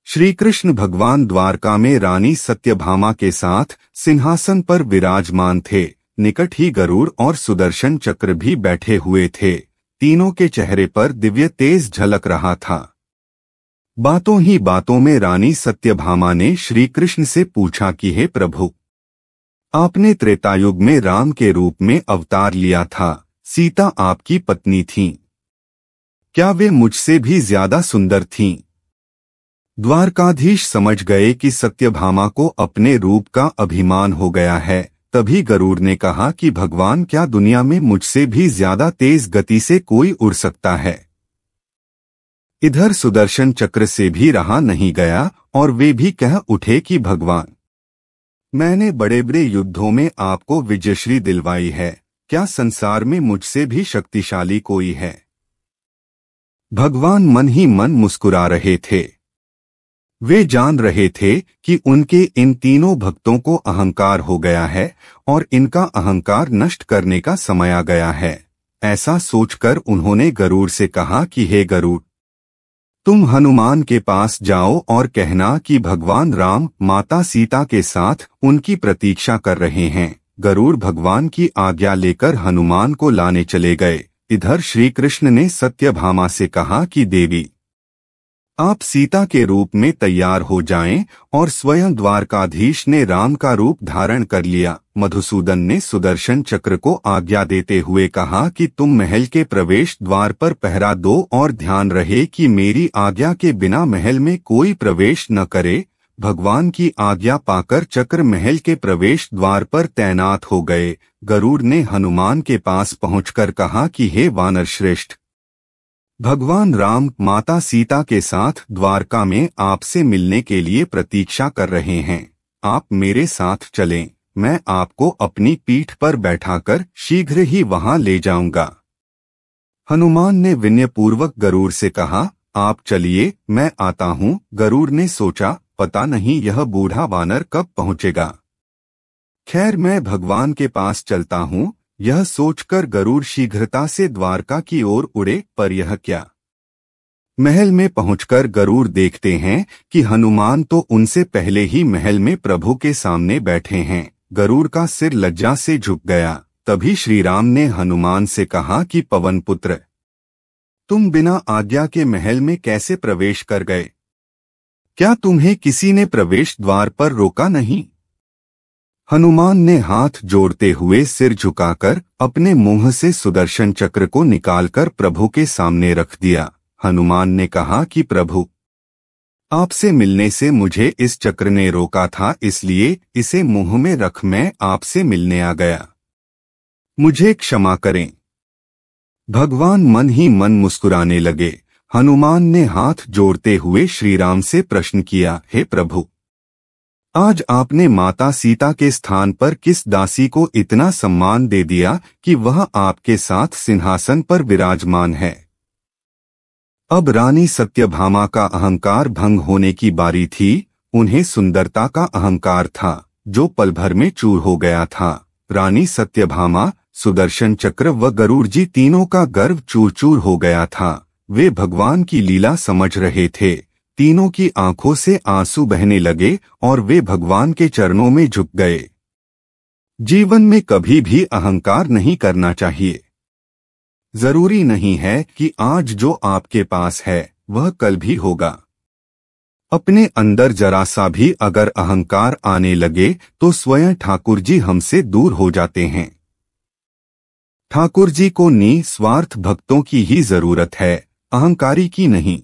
श्री कृष्ण भगवान द्वारका में रानी सत्यभामा के साथ सिंहासन पर विराजमान थे। निकट ही गरुड़ और सुदर्शन चक्र भी बैठे हुए थे। तीनों के चेहरे पर दिव्य तेज झलक रहा था। बातों ही बातों में रानी सत्यभामा ने श्री कृष्ण से पूछा कि हे प्रभु, आपने त्रेतायुग में राम के रूप में अवतार लिया था। सीता आपकी पत्नी थीं। क्या वे मुझसे भी ज्यादा सुंदर थीं? द्वारकाधीश समझ गए कि सत्यभामा को अपने रूप का अभिमान हो गया है। तभी गरुड़ ने कहा कि भगवान, क्या दुनिया में मुझसे भी ज्यादा तेज गति से कोई उड़ सकता है? इधर सुदर्शन चक्र से भी रहा नहीं गया और वे भी कह उठे कि भगवान, मैंने बड़े बड़े युद्धों में आपको विजयश्री दिलवाई है। क्या संसार में मुझसे भी शक्तिशाली कोई है? भगवान मन ही मन मुस्कुरा रहे थे। वे जान रहे थे कि उनके इन तीनों भक्तों को अहंकार हो गया है और इनका अहंकार नष्ट करने का समय आ गया है। ऐसा सोचकर उन्होंने गरुड़ से कहा कि हे गरुड़, तुम हनुमान के पास जाओ और कहना कि भगवान राम माता सीता के साथ उनकी प्रतीक्षा कर रहे हैं। गरुड़ भगवान की आज्ञा लेकर हनुमान को लाने चले गए। इधर श्री कृष्ण ने सत्यभामा से कहा कि देवी, आप सीता के रूप में तैयार हो जाएं, और स्वयं द्वारकाधीश ने राम का रूप धारण कर लिया। मधुसूदन ने सुदर्शन चक्र को आज्ञा देते हुए कहा कि तुम महल के प्रवेश द्वार पर पहरा दो और ध्यान रहे कि मेरी आज्ञा के बिना महल में कोई प्रवेश न करे। भगवान की आज्ञा पाकर चक्र महल के प्रवेश द्वार पर तैनात हो गए। गरुड़ ने हनुमान के पास पहुंचकर कहा कि हे वानर श्रेष्ठ, भगवान राम माता सीता के साथ द्वारका में आपसे मिलने के लिए प्रतीक्षा कर रहे हैं। आप मेरे साथ चलें, मैं आपको अपनी पीठ पर बैठाकर शीघ्र ही वहां ले जाऊंगा। हनुमान ने विनयपूर्वक गरुड़ से कहा, आप चलिए, मैं आता हूँ। गरुड़ ने सोचा, पता नहीं यह बूढ़ा वानर कब पहुंचेगा। खैर, मैं भगवान के पास चलता हूँ। यह सोचकर गरुड़ शीघ्रता से द्वारका की ओर उड़े। पर यह क्या! महल में पहुंचकर गरुड़ देखते हैं कि हनुमान तो उनसे पहले ही महल में प्रभु के सामने बैठे हैं। गरुड़ का सिर लज्जा से झुक गया। तभी श्री राम ने हनुमान से कहा कि पवन पुत्र, तुम बिना आज्ञा के महल में कैसे प्रवेश कर गए? क्या तुम्हें किसी ने प्रवेश द्वार पर रोका नहीं? हनुमान ने हाथ जोड़ते हुए सिर झुकाकर अपने मुंह से सुदर्शन चक्र को निकालकर प्रभु के सामने रख दिया। हनुमान ने कहा कि प्रभु, आपसे मिलने से मुझे इस चक्र ने रोका था, इसलिए इसे मुंह में रख मैं आपसे मिलने आ गया। मुझे क्षमा करें। भगवान मन ही मन मुस्कुराने लगे। हनुमान ने हाथ जोड़ते हुए श्री राम से प्रश्न किया, हे प्रभु, आज आपने माता सीता के स्थान पर किस दासी को इतना सम्मान दे दिया कि वह आपके साथ सिंहासन पर विराजमान है? अब रानी सत्यभामा का अहंकार भंग होने की बारी थी। उन्हें सुंदरता का अहंकार था जो पल भर में चूर हो गया था। रानी सत्यभामा, सुदर्शन चक्र व गरुड़ जी तीनों का गर्व चूर चूर हो गया था। वे भगवान की लीला समझ रहे थे। तीनों की आंखों से आंसू बहने लगे और वे भगवान के चरणों में झुक गए। जीवन में कभी भी अहंकार नहीं करना चाहिए। जरूरी नहीं है कि आज जो आपके पास है वह कल भी होगा। अपने अंदर जरा सा भी अगर अहंकार आने लगे तो स्वयं ठाकुर जी हमसे दूर हो जाते हैं। ठाकुर जी को निस्वार्थ भक्तों की ही जरूरत है, अहंकारी की नहीं।